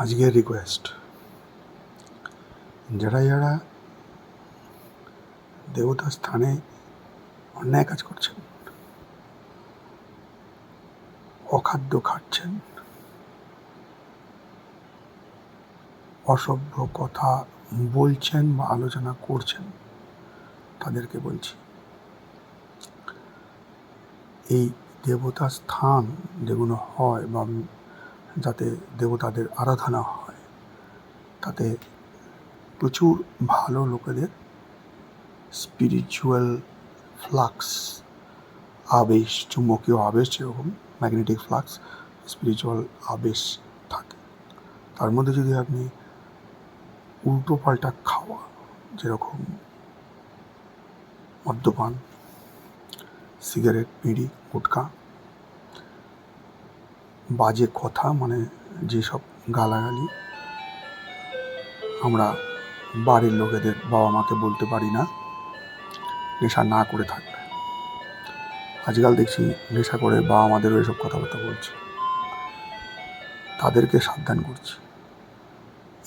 আজকের রিকোয়েস্ট, যারা যারা দেবতার স্থানে অন্যায় কাজ করছেন, অখাদ্য খাচ্ছেন, অসভ্য কথা বলছেন বা আলোচনা করছেন, তাদেরকে বলছি, এই দেবতার স্থান যেগুলো হয় বা যাতে দেবতাদের আরাধনা হয়, তাতে প্রচুর ভালো লোকেদের স্পিরিচুয়াল ফ্লাক্স, আবেশ, চুম্বকীয় আবেশ, যেরকম ম্যাগনেটিক ফ্লাক্স, স্পিরিচুয়াল আবেশ থাকে। তার মধ্যে যদি আপনি উল্টো পাল্টা খাওয়া, যেরকম মদ্যপান, সিগারেট, বিড়ি, গুটখা, বাজে কথা, মানে যেসব গালাগালি আমরা বাড়ির লোকেদের, বাবা মাকে বলতে পারি না, নেশা না করে থাকবে। আজকাল দেখছি নেশা করে বাবা মাদেরও এসব কথাবার্তা বলছে, তাদেরকে সাবধান করছি।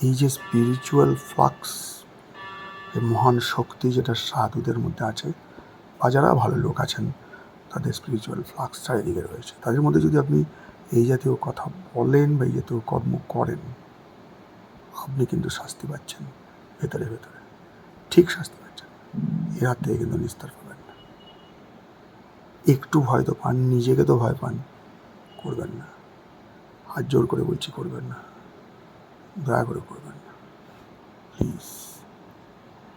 এই যে স্পিরিচুয়াল ফ্লাক্স, এই মহান শক্তি যেটা সাধুদের মধ্যে আছে বা যারা ভালো লোক আছেন, তাদের স্পিরিচুয়াল ফ্লাক্স চারিদিকে রয়েছে, তাদের মধ্যে যদি আপনি এই জাতীয় কথা বলেন বা এই জাতীয় কর্ম করেন, আপনি কিন্তু শাস্তি পাচ্ছেন, ভেতরে ভেতরে ঠিক শাস্তি পাচ্ছেন। এর হাত থেকে কিন্তু নিস্তার পাবেন না। একটু ভয় তো পান, নিজেকে তো ভয় পান, করবেন না। হাত জোর করে বলছি, করবেন না, দয়া করে করবেন না, প্লিজ।